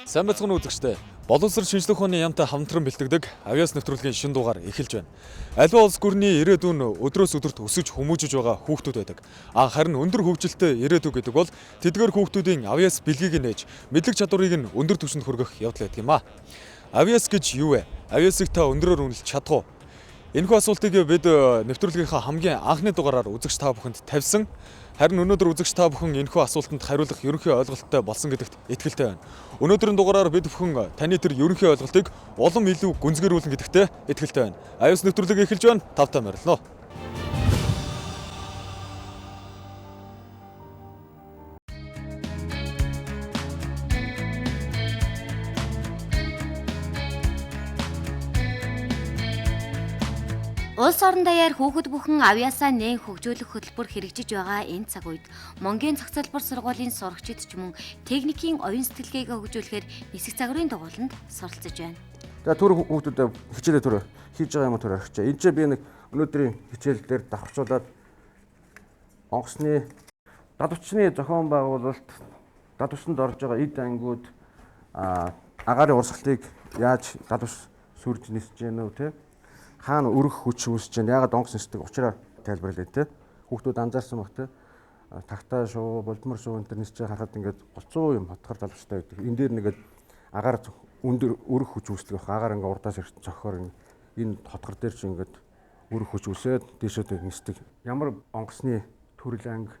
Сайн бацхан үзэгчтэй. Боловсрол шинжлэх ухааны яамтай хамтран бэлтгэдэг авиас нэвтрүүлгийн шинэ дугаар эхэлж байна. Аливаа улс гүрний ирээдүйн өдрөөс өдөрт өсөж хүмүүжиж байгаа хүүхдүүд байдаг. Харин өндөр хөгжилтэй ирээдүй гэдэг бол тэдгээр хүүхдүүдийн авиас бэлгийг нээж мэдлэг чадварыг нь өндөр түвшинд хүргэх явдал байдаг юм а. Авиас гэж юу вэ? Авиасыг та өндрөөр үнэлж чадах уу? Энэхүү асуултыг бид нэвтрүүлгийнхаа хамгийн анхны дугаараар үзэгч та бүхэнд тавьсан. Харин өнөөдөр үзэгч та бүхэн энэхүү асуултанд хариулах ерөнхий ойлголттой болсон гэдэгт итгэлтэй байна. Өнөөдрийн дугаараар бид бүхэн таны тэр ерөнхий ойлголтыг улам илүү гүнзгийрүүлнэ гэдэгтээ итгэлтэй байна. Авиас нэвтрүүлэг эхэлж байна. Тавтай морилно. Улс орон даяар хүүхэд бүхэн авиасаа нээн хөгжүүлэх хөтөлбөр хэрэгжиж байгаа энэ цаг үед Монгийн цогцлбор сургуулийн сурагчид ч мөн техникийн оюун сэтгэлгээг хөгжүүлэхээр нисэх загварын дугуйланд суралцж байна. За түр хүүхдүүдэд хичээлээ түр хийж байгаа юм түр аргач. Энд чинь би нэг өнөөдрийн хичээл дээр давхарчуулаад онгоцны дадвчны зохион байгуулалт, дадвчсанд орж байгаа эд ангиуд агаарын урсгалыг яаж дадвч сүрж нисэж гэнэ үү те? Хаана өргөх хүч үүсэж байна? Ягаад онгоц нисдэг учраас тайлбарлая те. Хүүхдүүд анзаарсан баг те. Тагтаа шуу, болдмор шуу энэ төр нисэж харахад ингээд голцоо юм хотхор залбчтай байдаг. Энэ дээр нэгэд агаар өндөр өргөх хүч үүсдэг байх. Агаар ингээд урдаас ирсэн цохоор энэ хотхор дээр чи ингээд өргөх хүч үүсээд дээшээ нисдэг. Ямар онгоцны төрөл анги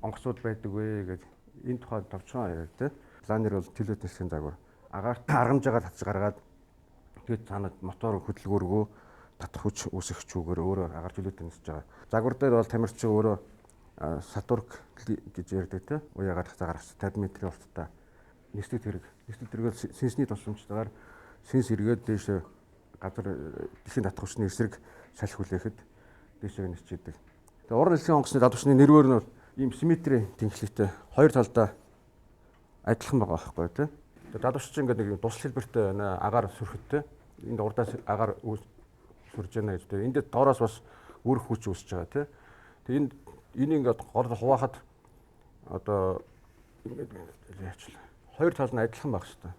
онгоцууд байдаг вэ гэд энэ тухайд товчхон яриад те. Планер бол телевиз нисхийн загвар. Агаарт аргамжаагаар татж гаргаад тэгээд цаанад мотор хөдөлгөөргөө татах хүч үүсэх чүүгээр өөрөө агаар жилүүдэд нисэж байгаа. Загвар дээр бол тамирчин өөрөө сатурк гэж ярьдаг те. Уяагаар хацаагаар 50 метрийн урттай нислэг тэрэг. Нислэг тэрэгэл сэнсний тусламжтайгаар сэнс эргээд дээш газар дэлхийн татах хүчний эсрэг салхи хүлээхэд дээшээ нисэж идэг. Тэгээд уран нислэгийн онгоцны дадвчны нэрвээр нь ийм симметри тэнхлэгтэй хоёр талдаа адилхан байгаа байхгүй те. Тэгээд дадвч чинь ингээд нэг тусал хэлбэртэй байна. Агаар сүрхэдтэй. Энд урдаас агаар сүрж байна гэж дээ. Энд доороос бас өрх хүч үүсэж байгаа тий. Тэгээд энийг ингээд гол хуваахад одоо ингээд яачлаа. Хоёр тал нь адилхан байх хэрэгтэй.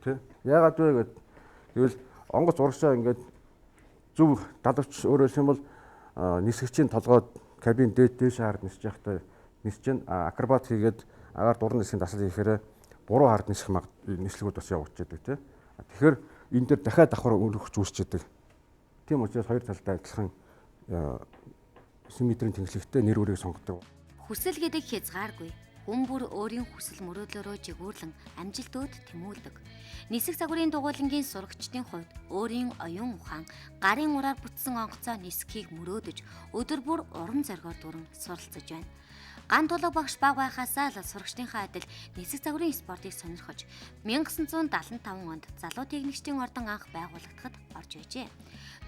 Тий. Яагаад вэ гэвэл тэгвэл онгоц урагшаа ингээд зөв дадвч өөрөөр хэлбэл нисгэгчийн толгойд кабин дээш хард нисэж явахдаа нисэж байна. Акробат хийгээд агаар дуран нисхийн дасал хийхээр буруу хард нисэх нислэгүүд бас явагдаж байдаг тий. Тэгэхээр энэ дээр дахиад давхар өргөх үүсч идэг. Тийм учраас хоёр талдаа адилхан симметрийн тэнхлэгтэй нэр үрийг сонгодог. Хүсэл гэдэг хязгааргүй. Хүн бүр өөрийн хүсэл мөрөөдлөөрөө жигүүрлэн амжилтууд тэмүүлдэг. Нисэх загварын дугуйлангийн сурагчдын хувьд өөрийн оюун ухаан, гарын ураар бүтсэн онгоцоо нисэхийг мөрөөдөж өдөр бүр уран зоригоор дүрэн суралцж байна. Ган тулаг багш баг байхаасаа л сурагчдынхаа адил нисэх загварын спортыг сонирхож 1975 онд залуу техникчдийн ордон анх байгуулагдахад орж байжээ.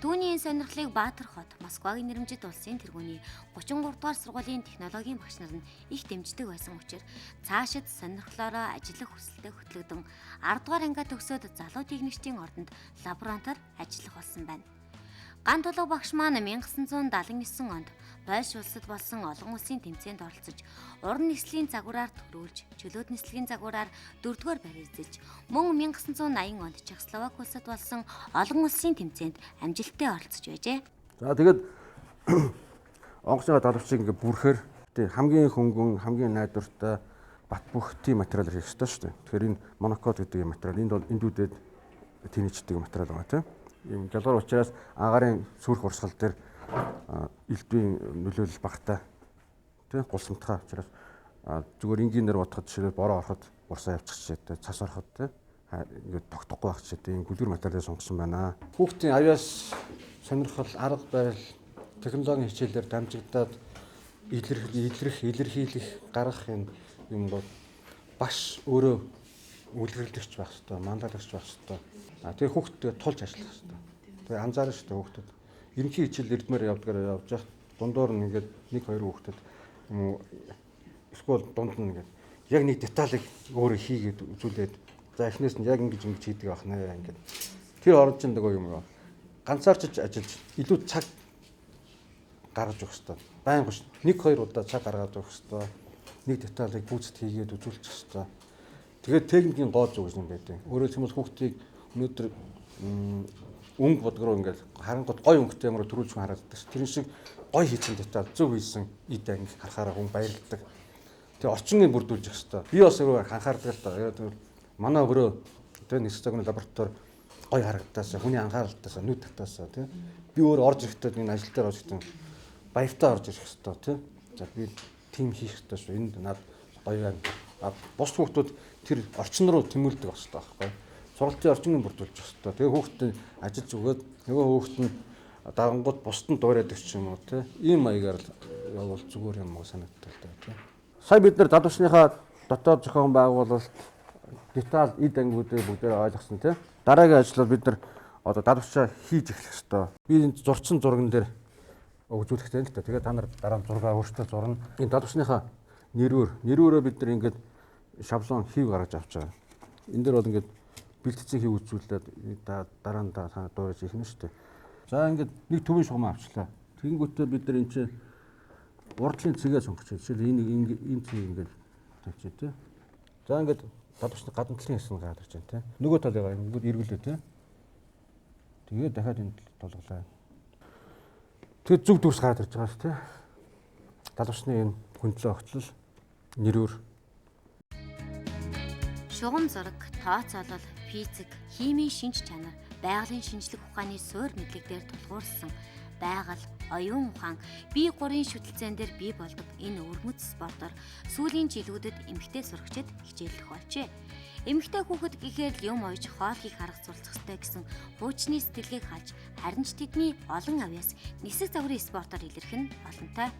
Түүний энэ сонирхлыг Баатар хот, Москвагийн нэрмжит улсын тэргүүний 33 дугаар сургуулийн технологийн багш нар нь их дэмждэг байсан учраас цаашид сонирхлоороо ажиллах хүсэлтэд хөтлөгдөн 10 дугаар ангиа төгсөөд залуу техникчдийн ордонд лаборантаар ажиллах болсон байна. Ган тулаг багш маань 1979 онд Польш улсад болсон олон улсын тэмцээнд оролцож, уран нислэгийн загвараар төрүүлж, чөлөөт нислэгийн загвараар 4-р байр эзэлж, мөн 1980 онд Чехословак улсад болсон олон улсын тэмцээнд амжилттай оролцож байжээ. За тэгээд онгоцны дадвчийг ингээ бүрхээр хамгийн хөнгөн, хамгийн найдвартай бат бөх тийм материал хийх ёстой шүү дээ. Тэгэхээр энэ монокод гэдэг материал энд бол эндүүдэд тэнийчдэг материал байгаа тийм. Ийм жалгуур учраас агаарын сүрх урсгал дээр элдвийн нөлөөлөл багтаа тий гулсамтгай учраас зүгээр энгийнээр бодоход жишээлбэл бороо ороход урсаа явчих чишээ цас ороход тий ингээд тогтохгүй байх чишээ ийм гүлгэр материалыг сонгосон байна. Хүүхдийн авиас сонирхол, арга барил, технологийн хичээлээр дамжигдаад илэрхийлэх гаргах юм бол багш өөрөө үлгэрлэгч байх хэрэгтэй, манлайлагч байх хэрэгтэй. Тэгээ хүүхдтэй тулж ажиллах хэрэгтэй. Тэгээ анзаарна шүү дээ хүүхдүүд. Ерөнхий хичээл эрдмээр явж явах дундуур нь ингээд 1-2 хүүхдэд юм уу эсвэл дунд нь ингээд яг нэг деталыг өөрөө хийгээд үзүүлээд за эхнээс нь яг ингэж хийдэг байх нэ ингээд тэр орж ин нөгөө юм ганцаарчж ажиллаж илүү цаг гаргаж өгөх хэрэгтэй. Байнга 1-2 удаа цаг гаргаад өгөх хэрэгтэй. нэг деталыг гүйцэд хийгээд үзүүлчих хэвээр. Тэгээд техникийн гол зүг юм байдаг. Өөрөөр хэлбэл хүүхдийг өнөөдөр өнгө бодгороо ингээд харангуй гой өнгөтэй ямар төрүүлж хараад байдаг ш. Тэр шиг гой хийсэн деталь зөв хийсэн эд анги харахаараа хүн баярлдаг. Тэгээ орчиныг бүрдүүлж явах хэвээр. Би бас өөрөө анхаардаг л да. Яг манай өрөө тэгээ нисэх цагны лаборатори гой харагдаасаа хүний анхааралтаасаа нүд татаасаа тий. Би өөр орж ирэхдээ энэ ажил дээр орж ирэхдээ баяртай орж ирэх хэвээр тий. За би тим хийх хэвээр шүү. Энд над гоё байна. Бус хүүхдүүд тэр орчин руу тэмүүлдэг байх хэвээр байхгүй. Сургалтын орчиныг бүрдүүлж явах хэвээр. Тэгээ хүүхдэд ажиллаж өгөөд нөгөө хүүхд нь дагангууд бусд нь дуурайдаг ч юм уу тий. Ийм маягаар л явал зүгээр юм уу санагддаг тий. Сая бид нар залуучныхаа дотоод зохион байгуулалт деталь эд ангиудыг бүгдээ ойлгосон тий. Дараагийн ажлаар бид нар одоо залуучаа хийж эхлэх ёстой. Би энэ зурцсан зурган дээр өгүүлэх тань л та. Тэгээ та нар дараа нь зураг өөртөө зурна. Энэ залуучныхаа нэрөөрөө бид нар ингээд шаблон хийв гаргаж авч байгаа. Энэ дээр бол ингээд бэлтгэцийн хийв үзүүлээд дараа нь та дуурайж ирэх нь шүү дээ. За ингээд нэг төвийн шугам авчлаа. Тэгэнгүүтээ бид нар энэ чинь урдлын цэгээ сонгоч. Жишээл энэ цэг ингээд тавьчих тий. За ингээд залуучны гадна талын хэсэг гараад ирж байна тий. Нөгөө талыг ингээд эргүүлээ тий. Тэгээд дахиад энэ толголоо. Тэгээд зүг дүрс гараад ирж байгаа шүү тий. Залуучны энэ хөндлөө огтлол нэрөөр Шугам зураг, тооцоолол, физик, химийн шинж чанар, байгалийн шинжлэх ухааны суур мэдлэг дээр тулгуурсан байгаль, оюун ухаан, бие гурийн шүтэлцээн дээр бий болдог энэ өргөмөц спортоор сүүлийн жилүүдэд эмэгтэй сурагчид хичээллэх болжээ. Эмэгтэй хүүхэд гэхээр юм ойж хоол хийх арга суралцах ёстой гэсэн хуучны сэтгэлгээг халж харин ч тэдний олон авьяас нисэх загварын спортоор илэрх нь олонтой.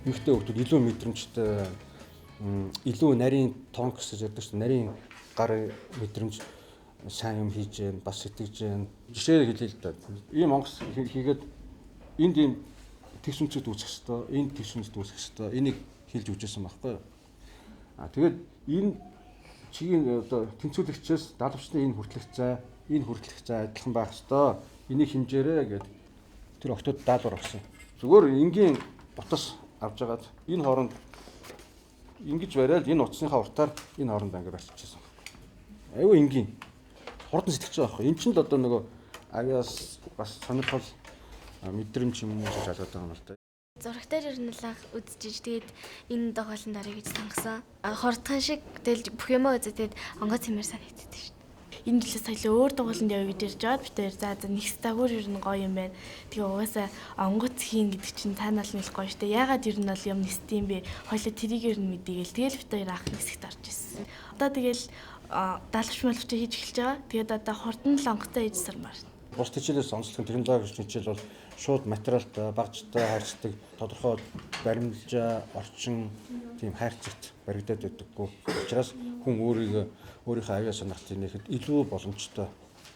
Эмэгтэй хүүхдүүд илүү мэдрэмжтэй, илүү нарийн тонк гэж ярьдаг шүү дээ. Нарийн гарын мэдрэмж сайн юм хийж гэн, бас сэтгэж гэн. Жишээ хэлье л да. Ийм онгоц хийгээд энд ийм тэгш үнцэд үүсэх хэвээр, энд тэгш үнцэд үүсэх хэвээр энийг хэлж үжсэн байхгүй юу? Тэгээд энэ чигийн одоо тэнцвүүлэгчээс далавчны энэ хүртэлх цай адилхан байх хэвээр. Энийг хэмжээрэй гэд тэр октод даалгавар авсан. Зүгээр энгийн бутас авж агаад энэ хооронд ингэж бариад энэ утасныхаа уртаар энэ хооронд ангид барьчихсан. Айгүй энгийн хурдан сэтгэж байгаа байхгүй. Энд чинь л одоо нөгөө авиас бас сонирхол мэдрэмж юм уу гэж алгаад байгаа юм л да. Зурагтаар ер нь л үзчихэж тэгээд энэ дохиолн дарыг гэж сонгосон. Хурдхан шиг тэгэл бүх юм үзээд онгоц хэмээр санагддаг шүү дээ. Энэ жилээс соёлоо өөр дугууланд явъя гэж ирж байгаад битээр за нэг стагуур ер нь гоё юм байна. Тэгээ угаасаа онгоц хийн гэдэг чинь таанал нь л гоё шүү дээ. Ягаад ер нь бол юм нисдэм бэ? Хоёлоо тэрийг ер нь мэдээгээл тэгэл битээр анх нисэхт орж ирсэн. Одоо тэгэл даалгавч малвчаа хийж эхэлж байгаа. Тэгээд одоо хурдан л онгоцоо хийж сармаар. Бус хичээлээс онцлог технологи гэж хичээл бол шууд материалтай, багцтай харьцдаг, тодорхой баримлжаа, орчин тийм хайрцагт баригдаад байдаггүй. Учираас хүн өөрийнхөө авиа сонирхтыг нэхэд илүү боломжтой.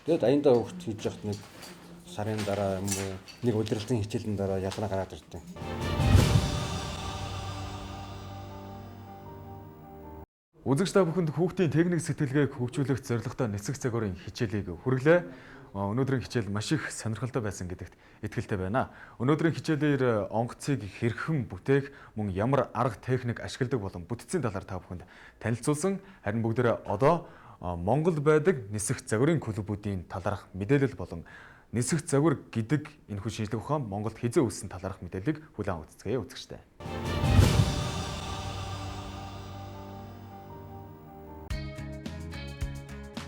Тэгээд аяндаа хөвгт хийж явахт нэг сарын дараа юм уу, нэг удирдлагын хичээлийн дараа ялгаа гараад ирдэг. Үзэгч та бүхэнд хүүхдийн техник сэтгэлгээг хөгжүүлэх зорилготой нисэх загварын хичээлийг хүргэлээ. Өнөөдрийн хичээл маш их сонирхолтой байсан гэдэгт итгэлтэй байна. Өнөөдрийн хичээлээр онгоцыг хэрхэн бүтээх, мөн ямар арга техник ашигладаг болон бүтцийн талаар та бүхэнд танилцуулсан. Харин бүгдээрээ одоо Монгол байдаг нисэх загварын клубүүдийн талаарх мэдээлэл болон нисэх загвар гэдэг энэхүү шинжлэх ухаан Монголд хизээ үүссэн талаарх мэдээллийг хүлээн үзцгээе үзэгчтэй.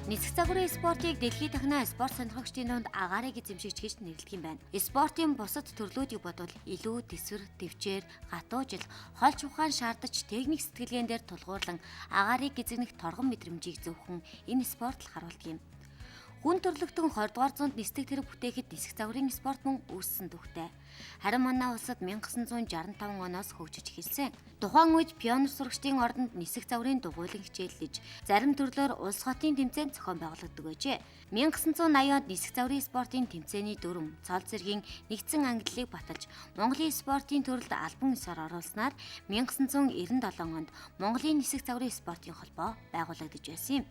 Нисэх загварын спортыг дэлхийд дахна спорт сонирхогчдын дунд агаарыг эзэмшигч гэж нэрлэдэг юм байна. Спортын бусад төрлүүдийг бодвол илүү тэсвэр, төвчээр, гатуужил, холч ухаан шаардаж техник сэтгэлгээн дээр тулгуурлан агаарыг эзэгнэх торгон мэдрэмжийг зөвхөн энэ спорт л харуулдаг юм. Хүн төрлөختөн 20 дугаар зуунд нисдэг тэрэг бүтээхэд нисэх загварын спорт мөн үүссэн түүхтэй. Харин манай улсад 1965 оноос хөгжиж эхэлсэн. Тухайн үед пионер сурагчдын ордонд нисэх загварын дугуйлан хичээллэж, зарим төрлөөр улс хотын тэмцээн зохион байгуулагддаг байжээ. 1980 онд нисэх загварын спортын тэмцээний дүрм, цол зэргийн нэгдсэн ангиллыг баталж, Монголын спортын төрөлд албан ёсоор оруулснаар 1997 онд Монголын нисэх загварын спортын холбоо байгуулагдаж байсан юм.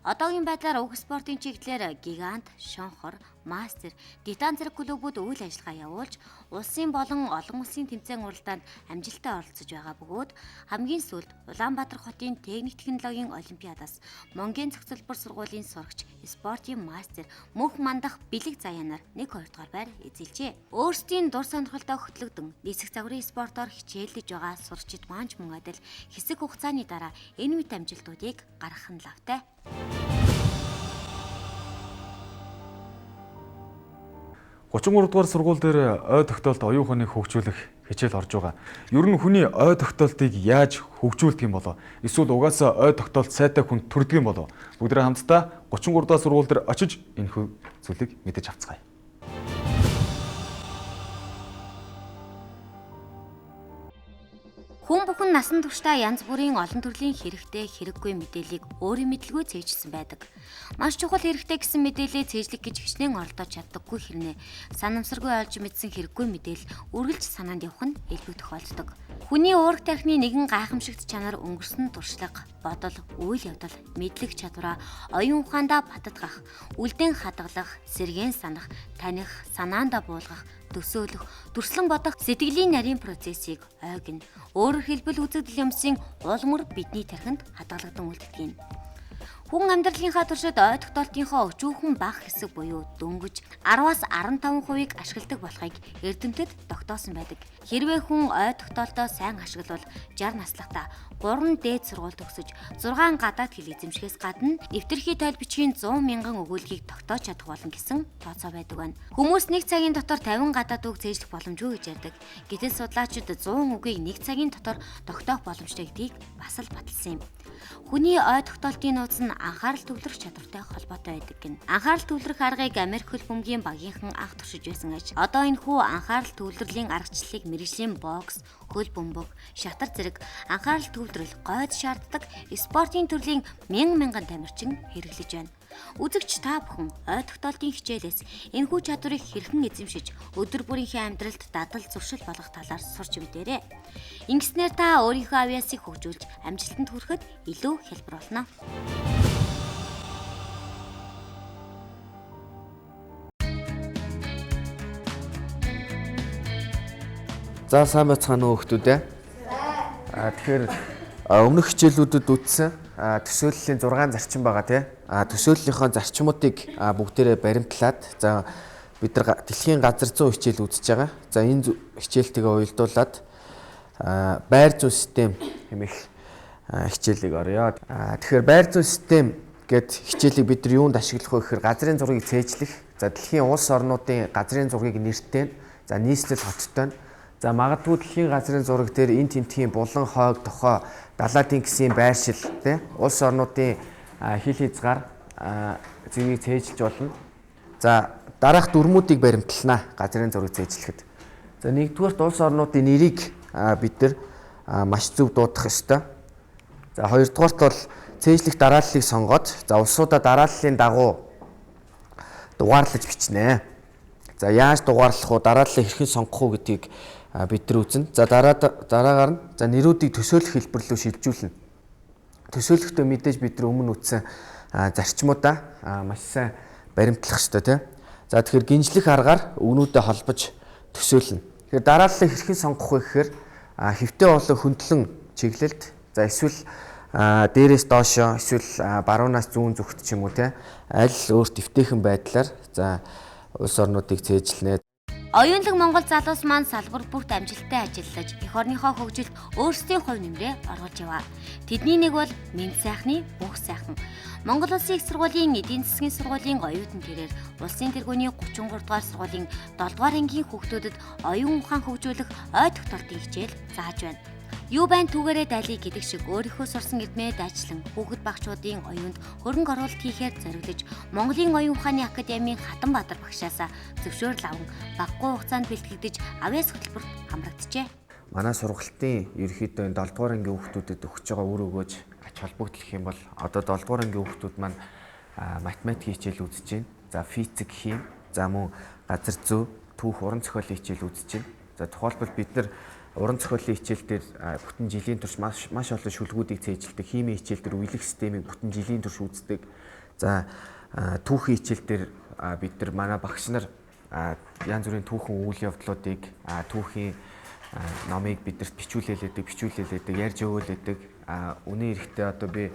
Одоогийн байдлаар уг спортын чиглэлээр гигант, шонхор, мастер, титан зэрэг клубүүд үйл ажиллагаа явуулж, улсын болон олон улсын тэмцээн уралдаанд амжилттай оролцож байгаа бөгөөд хамгийн сүүлд Улаанбаатар хотын техник технологийн олимпиадаас Монгийн цогцлбор сургуулийн сурагч, спортын мастер Мөнх Мандах Бэлэг Заяанаар 1-2 дугаар байр эзэлжээ. Өөрсдийн дур сонирхолтой хөтлөгдөн нисэх загварын спортоор хичээлдэж байгаа сурагчид маань мөн адил хэсэг хугацааны дараа энэ мэт амжилтуудыг гаргах нь лавтай. 33 дугаар сургууль дээр ой тогтоолт оюун ухааныг хөгжүүлэх хичээл орж байгаа. Ер нь хүний ой тогтоолтыг яаж хөгжүүлдэг юм болоо? Эсвэл угаасаа ой тогтоолт сайтай хүн төрдөг юм болоо? Бүгдээ хамтдаа 33 дугаар сургууль дээр очиж энэ зүйлийг мэдэж авцгаая. Хүн бүхэн насан туршдаа янз бүрийн олон төрлийн хэрэгтэй хэрэггүй мэдээллийг өөрийн мэдлгүй цээжсэн байдаг. Маш чухал хэрэгтэй гэсэн мэдээллээ цээжлэх гэж хичнээн оролдож чаддаггүй хэрнээ санамсаргүй олж мэдсэн хэрэггүй мэдээлэл үргэлж санаанд явах нь илүү тохиолддог. Хүний уурах тархины нэгэн гайхамшигт чанар өнгөрсөн туршлага, бодол, үйл явдал, мэдлэг чадвараа оюун ухаандаа баттгах, үлдэн хадгалах, сэргээн санах, таних, санаандаа буулгах, төсөөлөх, дүрслэн бодох сэтгэлийн нарийн процессыг ойгно. Өөрөөр хэлбэл үзэгдэл юмсын улмөр бидний тархинд хадгалагдан үлддэг юм. Хүн амьдралынхаа туршид ой тогтоолтынхоо өчүүхэн бага хэсэг буюу дөнгөж 10-аас 15%-ийг ашигладаг болохыг эрдэмтэд тогтоосон байдаг. Хэрвээ хүн ой тогтоолтоо сайн ашиглавал 60 наслахтаа 3 дээд сургууль төгсөж 6 гадаад хэл эзэмшихээс гадна нэвтрхий тойл бичгийн 100 мянган өгүүлгийг тогтоож чадах болно гэсэн тооцоо байдаг байна. Хүмүүс 1 цагийн дотор 50 гадаад үг цээжлэх боломжгүй гэж ярьдаг. Гэтэл судлаачид 100 үгийг 1 цагийн дотор тогтоох боломжтой гэдгийг бас л баталсан юм. Хүний ой тогтоолтын нууц нь анхаарал төвлөрөх чадвартай холбоотой байдаг гэнэ. Анхаарал төвлөрөх аргыг Америк хөл бөмбөгийн багийнхан анх туршиж байсан аж. Одоо энэ хүү анхаарал төвлөрлийн аргачлалыг мэргэжлийн бокс, хөл бөмбөг, шатар зэрэг анхаарал төвлөрөл гойд шаарддаг спортын төрлийн мянган тамирчин хэрэглэж байна. Үзэгч та бүхэн ой тогтоолтын хичээлээс энэхүү чадварыг хэрхэн эзэмшиж өдөр бүрийнхээ амьдралд дадал зуршил болгох талаар сурч мэдээрэй. Ингэснээр та өөрийнхөө авьяасыг хөгжүүлж амжилтанд хүрэхэд илүү хялбар болно. За сайн байцгаана уу хүмүүдээ. Тэгэхээр өмнөх хичээлүүдэд үтсэн төсөөллийн 6 зарчим байгаа тий. Төсөөллийнхөө зарчмуудыг бүгдээрээ баримтлаад за бид нар дэлхийн газар зүйн хичээл үзэж байгаа. За энэ хичээлтэйгээ уялдуулаад байр зүйн систем хэмээх хичээлийг орё. Тэгэхээр байр зүйн систем гэд хичээлийг бид нар юунд ашиглах вэ гэхээр газрын зургийг цээжлэх. За дэлхийн улс орнуудын газрын зургийг нэртэй, за нийслэл хоттой. За магадгүй дэлхийн газрын зураг дээр энэ тэмтгийн булан хойг тохой далаадын гисийн байршил тий улс орнуудын хил хязгаар зэвийг цээжилж болно. За дараах дүрмүүдийг баримтлана газрын зургийг цээжлэхэд. За нэгдүгээрт улс орнуудын нэрийг бид нар маш зөв дуудах ёстой. За хоёрдугаарт бол цээжлэх дарааллыг сонгоод за улсуудаа дарааллын дагуу дугаарлаж бичнэ. За яаж дугаарлах вэ? Дарааллыг хэрхэн сонгох уу гэдгийг бид нар үзнэ. За дараагаар нь за нэрүүдийг төсөөлөх хэлбэр рүү шилжүүлнэ. Төсөөлөхдөө мэдээж бид нар өмнө үтсэн зарчмуудаа маш сайн баримтлах ёстой тийм. За тэгэхээр гинжлэх аргаар өгнүүдэд холбож төсөөлнө. Тэгэхээр дарааллыг хэрхэн сонгох вэ гэхээр хэвтэй болон хөндлөн чиглэлд за эсвэл дээрээс доошоо эсвэл баруунаас зүүн зүгт ч юм уу тийм аль өөр дэвтэйхэн байдлаар за улс орнуудыг цээжлэнэ. Оюунлаг Монгол залуус маань салбар бүрт амжилттай ажиллаж, эх орныхоо хөгжилд өөрсдийн хувь нэмрээ оруулж яваа. Тэдний нэг бол Мэнд сайхны бүх сайхан. Монгол Улсын их сургуулийн эдийн засгийн сургуулийн оюутан тэрээр улсын тэргүүний 33 дугаар сургуулийн 7 дугаар ангийн хүүхдүүдэд оюун ухаан хөгжүүлэх ой тогтоолтын хичээл зааж байна. Юу байн түүгээрээ дайлыг гэдэг шиг өөрийнхөө сурсан эдмээ дайчлан хүүхэд багчуудын оюунд хөрөнгө оруулалт хийхээр зориглож Монголын оюун ухааны академийн Хатанбаатар багшаасаа зөвшөөрөл аван багагүй хугацаанд бэлтгэгдэж авьяас хөтөлбөрт хамрагджээ. Манай сургалтын ерөнхийдөө 7 дугаар ангийн хүүхдүүдэд өгч байгаа үр өгөөж ач холбогдол гэх юм бол одоо 7 дугаар ангийн хүүхдүүд маань математикийн хичээл үзэж байна. За физик, хим, за мөн газар зүй, түүх, уран зохиолын хичээл үзэж байна. За тухайлбал бид нар уран зохиолын хичээл дээр бүтэн жилийн турш маш олон шүлгүүдийг цээжилдэг. Химийн хичээл дээр үеийг системийг бүтэн жилийн турш үздэг. За түүхийн хичээл дээр бид нар манай багш нар янз бүрийн түүхэн үйл явдлуудыг түүхийн номыг бидэрт бичүүлээлээдэг, ярьж өгөөлээдэг. Үнэн эрэхтэй одоо би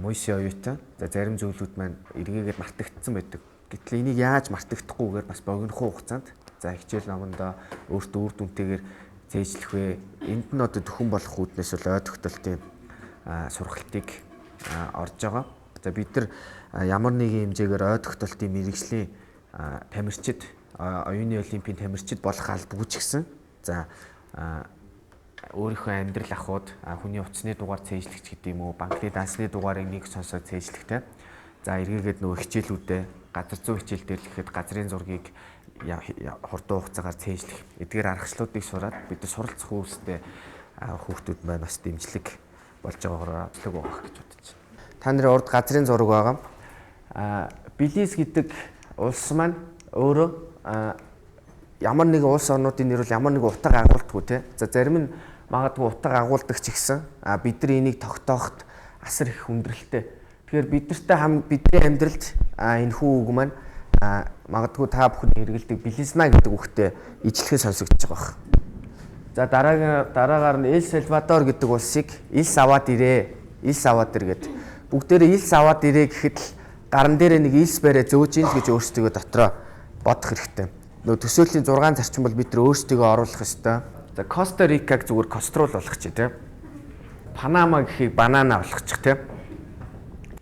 Мойсе оюутан. За зарим зүйлүүд маань эргээгээд мартагдсан байдаг. Гэтэл энийг яаж мартагдахгүйгээр бас богинохон хугацаанд за хичээл номондоо өөртөө үр дүнтэйгээр зээжлэх вэ? Энд нь одоо төхөн болох үүднээс бол ой тогтолтын сургалтыг орж байгаа. За бид нар ямар нэгэн хэмжээгээр ой тогтолтын мэрэгжлийн тамирчид, оюуны олимпийн тамирчид болох албагүй ч гэсэн за өөрийнхөө амьдрал ахуйд хүний утасны дугаар цээжлэгч гэдэг юм уу, банкны дансны дугаарыг нэг сонсоод цээжлэхтэй. За эргээгээд нөгөө хичээлүүдээ газар зүйн хичээл дээр л гэхэд газрын зургийг хурдан хугацаагаар цээжлэх эдгээр аргачлалуудыг сураад бид нар суралцах үүстэй хүүхдүүд маань бас дэмжлэг болж байгаагаар төлөв байгаа гэж бодож байна. Та нарын урд газрын зураг байгаа. Белиз гэдэг улс маань өөрөө ямар нэгэн улс орнуудын нэр бол ямар нэгэн утга агуулдаггүй те. За зарим нь магадгүй утга агуулдаг ч гэсэн бид нар энийг тогтооход асар их хүндрэлтэй. Тэгэхээр бидний амьдралд энэ хүү үг маань магадгүй та бүхэн хэрэгэлдэг Белизна гэдэг үгтэй ижлэхэн сонсогдож байгаа юм. За дараагаар нь Эл Сальвадор гэдэг улсыг Илс аваад ирээ. Илс аваад ир гэд. Бүгдээрээ Илс аваад ирээ гэхэд л гаран дээрээ нэг Илс бариа зөөж ийн л гэж өөрсдөө дотроо бодох хэрэгтэй. Нөгөө төсөөлийн 6 зарчим бол бид нар өөрсдөө оруулах ёстой. За Коста Рикаг зүгээр Кострол болгочих тийм. Панама гэхийг банана болгочих тийм.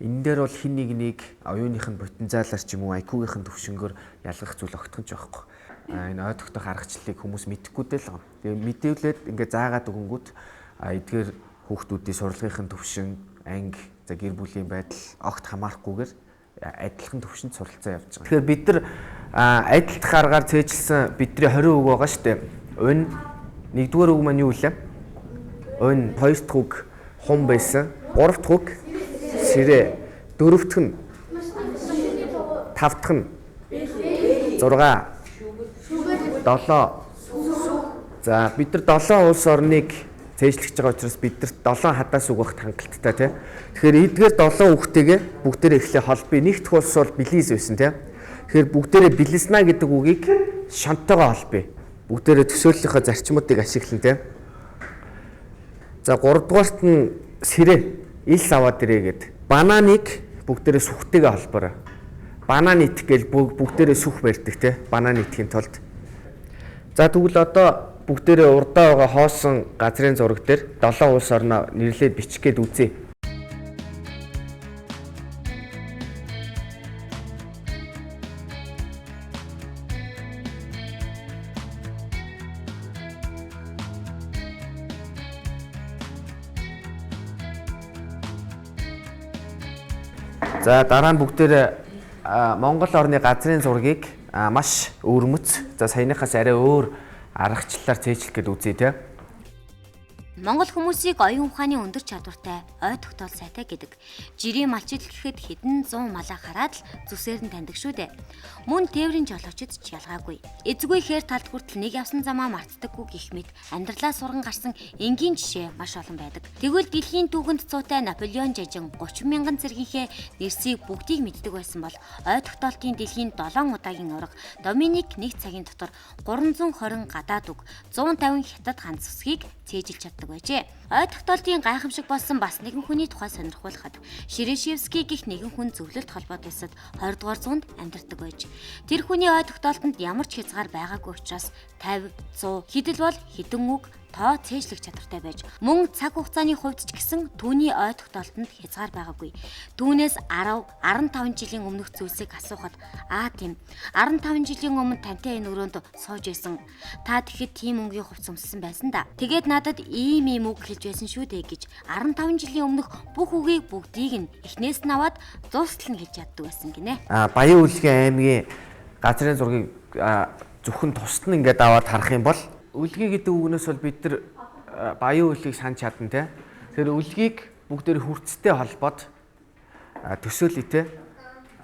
Энэ дээр бол хин нэг оюуных нь потенциалаар ч юм уу IQ-ийн төвшнгөөр ялгах зүйл огтхон ч байхгүй. Энэ ой тогтох аргачлалыг хүмүүс мэдэхгүй дээ л. Тэгээ мэдээлээд ингээ заагаад өгөнгүүт эдгээр хүүхдүүдийн сурлагын төвшин, анги, за гэр бүлийн байдал огт хамаарахгүйгээр адилхан төвшөнд суралцаа явж байгаа. Тэгэхээр бид нар адилдах аргаар цээжилсэн бидний 20 үг байгаа шүү дээ. Өн нэгдүгээр үг маань юу вэ? Өн хоёр дахь үг хум байсан. Гурав дахь үг сэрэ. Дөрөв дахь нь тав дахь нь 6 7. За бид нар 7 улс орныг цээжлэж байгаа учраас бидэрт 7 хадаас үг багт хангалттай тийм. Тэгэхээр эдгээр 7 үгтэйгээ бүгдээрээ эхлээ холбоё. Нэгдүгээр улс бол Белиз байсан тийм. Тэгэхээр бүгдээрээ Белизна гэдэг үгийг шонтойгоо холбоё. Бүгдээрээ төсөөллийнхөө зарчмуудыг ашиглана тийм. За 3 дугаарт нь сэрэ Илс аваад ирээ гэд. Бананыг бүгдээрээ сүхтэйгээ холбоорой. Банан идэх гэж бүгдээрээ сүх барьдаг тийм. Банан идэхийн тулд. За тэгвэл одоо бүгдээрээ урдаа байгаа хоосон газрын зураг дээр 7 улс орноо нэрлээд бичих гээд үзье. За дараа нь бүгдээрээ Монгол орны газрын зургийг маш өвөрмөц. За саяныхаас арай өөр аргачлалаар цээжлэх гээд үзье тийм. Монгол хүмүүсийг оюун ухааны өндөр чадвартай, ой тогтоол сайтай гэдэг. Жирийн малчид гэхэд хэдэн 100 малаа хараад л зүсээр нь таньдаг шүү дээ. Мөн тээврийн жолоочид ч ялгаагүй. Эзгүй хээр талд хүртэл нэг явсан замаа мартдаггүй гэх мэт амьдралаа сурган гарсан энгийн жишээ маш олон байдаг. Тэгвэл дэлхийн түүхэнд цуутай Наполеон жажин 30 мянган цэргийнхээ нэрсийг бүгдийг мэддэг байсан бол ой тогтоолтын дэлхийн 7 удаагийн ураг Доминик нэг цагийн дотор 320 гадаад үг, 150 хятад ганц үсгийг цээжилж чаддаг байжээ. Ой тогтоолтын гайхамшиг болсон бас нэгэн хүний тухай сонирхуулахад Шерешевский гэх нэгэн хүн зөвлөлт холбоот улсад 20 дугаар зуунд амьдардаг байж. Тэр хүний ой тогтоолтод ямар ч хязгаар байгаагүй учраас 50, 100 хідэл бол хідэн үг тоо цээжлэх чадвартай байж мөн цаг хугацааны хувьд ч гэсэн түүний ой тогтоолтод хязгаар байгаагүй. Түүнээс 10, 15 жилийн өмнөх зүйлсийг асуухад тийм 15 жилийн өмнө тантай энэ өрөөнд сууж байсан. Та тэгэхэд тийм өнгийн хувцас өмссөн байсан да. Тэгээд надад ийм үг хэлж байсан шүү дээ гэж 15 жилийн өмнөх бүх үгийг бүгдийг нь эхнээс нь аваад дуустал нь хэлж чаддаг байсан гинэ. Баян үлгийн аймгийн газрын зургийг зөвхөн тусад нь ингээд аваад харах юм бол үлгий гэдэг үгнээс бол бид нар баян үлгийг санаж чадна те. Тэгэхээр үлгийг бүгдээр хүрцтэй холбоод төсөөлөе те.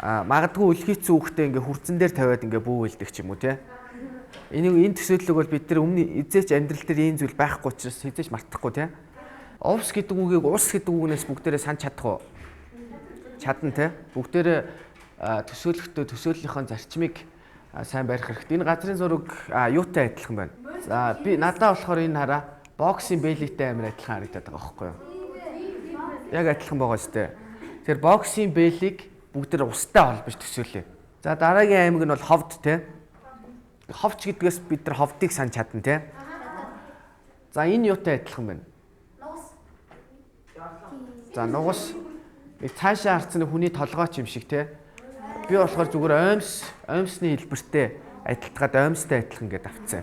Магадгүй үлгийц үгтэй ингээ хүрцэн дээр тавиад ингээ бүүвэлдэг ч юм уу те. Энэ төсөөллөг бол бид нар өмнө эзээч амьдрал дээр ийм зүйл байхгүй учраас эзээч мартахгүй те. Овс гэдэг үгийг ус гэдэг үгнээс бүгдээрээ санаж чадах уу? Чадна те. Бүгдээрээ төсөөлөхдөө төсөөллийнхөө зарчмыг сайн барих хэрэгтэй. Энэ газрын зураг юутай адилхан байна. За би надаа болохоор энэ хараа боксing бэлитэй амар адилхан харагдаад байгаа байхгүй юу? Яг адилхан байгаа шүү дээ. Тэр боксing бэлийг бүгд устай холбож төсөөлье. За дараагийн аймаг нь бол ховд те. Ховч гэдгээс бид нар ховдыг санаж чадна те. За энэ юутай адилхан байна? За нугас цаашаа харцсан хүний толгойч юм шиг те. Би болохоор зүгээр оймсны хэлбэртэй адилтгаад оймстой адилхан гэдээ авцсан.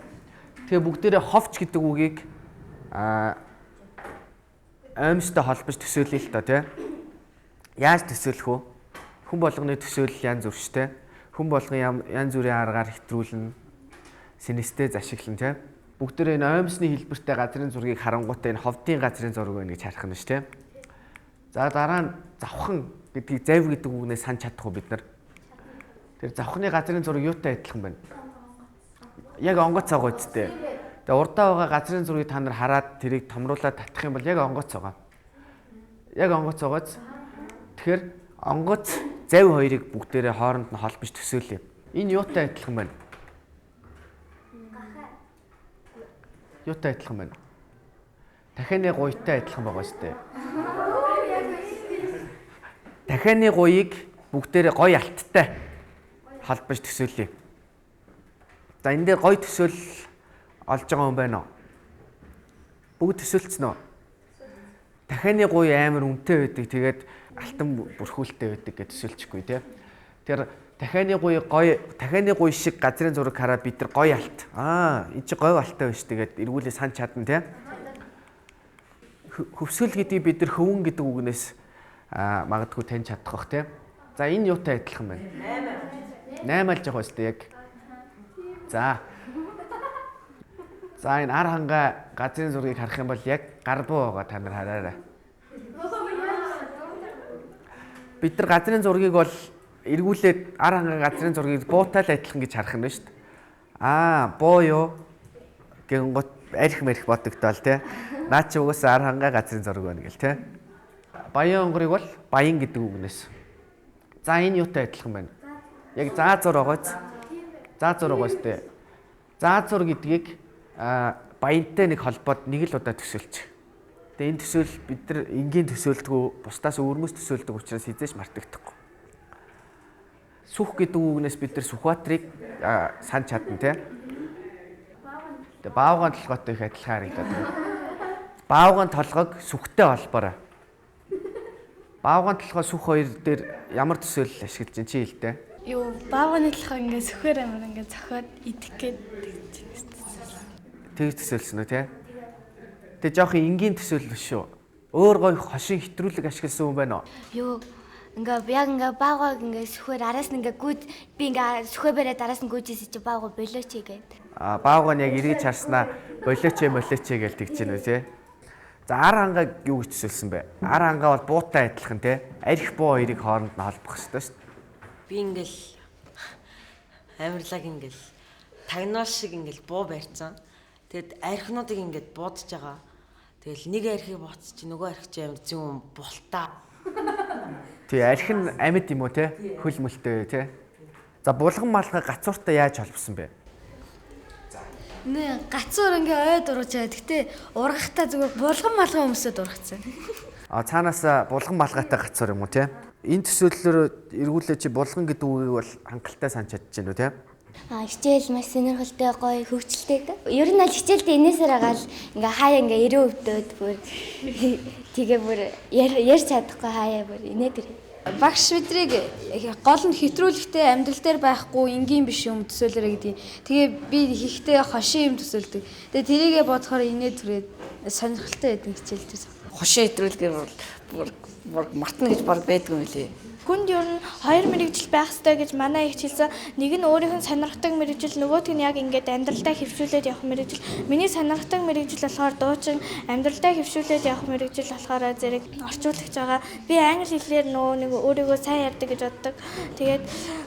Тэгээ бүгдээрээ ховч гэдэг үгийг оймстой холбож төсөөлье л доо те. Яаж төсөөлөх вэ? Хүн болгоны төсөөлөл янз бүр штэй. Хүн болгон янз бүрийн аргаар хэтрүүлнэ. Синэстэй зашиглан те. Бүгдээрээ энэ оймсны хэлбэртэй газрын зургийг харангуйтай энэ ховдын газрын зураг байна гэж харах нь штэй. За дараа нь завхан гэдгийг завь гэдэг үгнээс санаж чадах уу бид нар? Тэр завхны газрын зураг юутай адилхан байна? Яг онгоц байгаа үсттэй. Тэгээ урдаа байгаа газрын зургийг та нар хараад тэрийг томруулаад татах юм бол яг онгоц байгаа. Яг онгоц байгааз. Тэгэхээр онгоц завь хоёрыг бүгдээрээ хооронд нь холбож төсөөлье. Энэ юутай адилхан байна? Юутай адилхан байна? Дахианы гуйтай адилхан байгаа шүү дээ. Дахианы гуйыг бүгдээрээ гоё алттай холбож төсөөлье. За энэ дээр гоё төсөөл олж байгаа хүн байна уу? Бүгд төсөөлцсөн үү? Дахианы гуй амар үнэтэй байдаг. Тэгээд алтан бүрхүүлтэй байдаг гэж төсөөлчихгүй тий. Тэр дахианы гуй шиг газрын зураг хараад бид нар гоё алт. Энэ чи гоё алттай байна шүү тэгээд эргүүлээ санаж чадна тий. Хөвсгөл гэдгийг бид нар хөвөн гэдэг үгнээс магадгүй таньж чадах бах тий. За энэ юутай адилхан байна? 8 алж байгаа шүү дээ яг. За энэ ар хангаа газрын зургийг харах юм бол яг гарбуу байгаа та нар хараарай. Бид нар газрын зургийг бол эргүүлээд ар хангаа газрын зургийг буутай л адилхан гэж харах нь шүү дээ. Буу юу гэнгот арх мэрх бодогдоол тий. Наа чи угаасаа ар хангаа газрын зураг байна гэл тий. Баян онгорыг бол баян гэдэг үгнээс. За энэ юутай адилхан байна? Яг заазуур байгааз. Заазуур байгаа шүү дээ. Заазуур гэдгийг баянтай нэг холбоод нэг л удаа төсөөлчих. Тэгээ энэ төсөөл бид нар энгийн төсөөлдгөө бусдаас өвөрмөс төсөөлдөг учраас хизээш мартагдахгүй. Сүх гэдэг үгнээс бид нар Сүхбаатарыг санаж чадна тий. Тэгээ баавгаан толгойтой их адилхан харагдаад байна. Баавгаан толгойг сүхтэй холбоорой. Баавгаан толгой сүх хоёр дээр ямар төсөөлөл ашиглаж чинь чи хэлтэй? Баавгааны толгой ингээд сүхээр амар ингээд зохиод идэх гээд тэгж төсөөлсөн үү те? Тэгээ жоох энгийн төсөөлөл биш шүү. Өөр гой хошин хэтрүүлэг ашигласан хүн байна уу? Ингээ баавгаг ингээ сүхээр араас нь ингээ гүйд би ингээ сүхээ бариад араас нь гүйжсэн чи баавга болооч гээд. Баавга нь яг эргэж харснаа болооч гэж тэгж гэнэ үү те? За ар хангаа юу гэж төсөөлсөн бэ? Ар хангаа бол буутай адилхан те. Арх буу хоёрыг хооронд нь холбох хэрэгтэй шүү дээ. Би ингээл амирлаг ингээл тагнаал шиг ингээл буу барьцсан. Тэгэд архинуудыг ингээд буудаж байгаа. Тэгэл нэг архийг бууц чи нөгөө арх чи амир зүүн бултаа. Тэгээ арх нь амьд юм уу те? Хөл мөлтэй те. За булган малгай гацууртай яаж холбосон бэ? Нэ гацуур ингээ ойд ургаж байгаа. Гэтэ ургахтаа зүгээр булган малгай өмсөд ургацсан. Цаанаас булган малгайтай гацуур юм уу те? Энэ төсөөллөөр эргүүлээ чи булган гэдэг үгийг бол хангалттай санаж чадчихэв үү те? Хичээл маш сонирхолтой гоё хөгжилтэй. Ер нь аль хичээлдээ инээсээр агаал ингээ хаяа ингээ өрөө өвдөөд бүр тэгээ бүр ярьж чадахгүй хаяа бүр инээд ирээ. Багш бидрийг гол нь хэтрүүлэгтэй амьдрал дээр байхгүй энгийн биш юм төсөөлөрэй гэдэг. Тэгээ би хийхдээ хошин юм төсөөлдөг. Тэгээ тэрийгээ бодохоор инээд түрээд сонирхолтой байдаг хичээл дээр. Хошин хэтрүүлгээр бүр мартна гэж баг байдгүй юм лээ. Хүнд ер нь хоёр мэрэгжил байх ёстой гэж манай их хэлсэн. Нэг нь өөрийнх нь сонирхдаг мэрэгжил, нөгөөх нь яг ингээд амьдралдаа хөвшүүлээд явах мэрэгжил. Миний сонирхдаг мэрэгжил болохоор дуучин, амьдралдаа хөвшүүлээд явах мэрэгжил болохоор зэрэг орчуулагч байгаа. Би англи хэлээр нэг өөрийгөө сайн ярьдаг гэж боддог. Тэгээд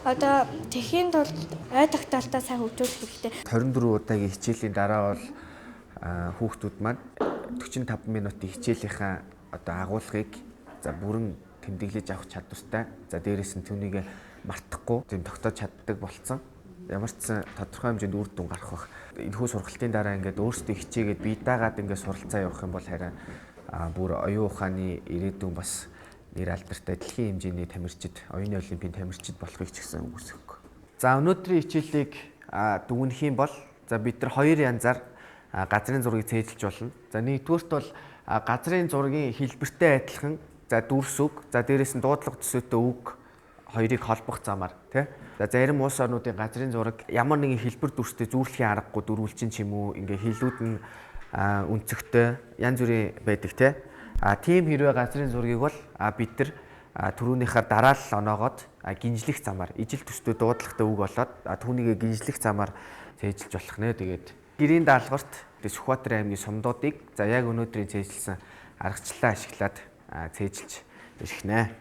одоо тэхийн тулд ой тогтоолтоо сайн хөгжүүлэх хэрэгтэй. 24 удаагийн хичээлийн дараа бол хүүхдүүд маань 45 минутын хичээлийнхаа одоо агуулгыг за бүрэн тэмдэглэж авах чадвартай. За дээрээс нь түүнийг мартахгүй тийм тогтоож чаддаг болцсон. Ямар ч тодорхой хэмжээнд үр дүн гарах бах. Энэхүү сургалтын дараа ингээд өөрсдөө хичээгээд бие даагаад ингээд суралцаа явах юм бол харин бүр оюун ухааны ирээдүйн бас нэр алдартай дэлхийн хэмжээний тамирчид, оюуны олимпийн тамирчид болохыг ч гэсэн үгүйсэхгүй. За өнөөдрийн хичээлийг дүгнэх юм бол за бид нар хоёр янзаар газрын зургийг цээжилж болно. За нэгдүгээрт бол газрын зургийн хэлбэртэй адилхан за дүрс үг, за дээрээс нь дуудлага төсөөтэй үг хоёрыг холбох замаар тий. За зарим улс орнуудын газрын зураг ямар нэгэн хэлбэр дүрстэй зүүрлэхийн аргагүй дөрвөлжин ч юм уу ингээ хэлүүд нь өнцөгтэй янз бүрийн байдаг тий. Тийм хэрвээ газрын зургийг бол бид нар түрүүнийхээ дараалал оноогоод гинжлэх замаар ижил төстэй дуудлагатай үг болоод түүнийг гинжлэх замаар цээжилж болох нэ. Тэгээд гэрийн даалгаварт Сүхбаатар аймгийн сумдуудыг за яг өнөөдрийн цээжилсэн аргачлалаа ашиглаад цээжилж ирэх нэ.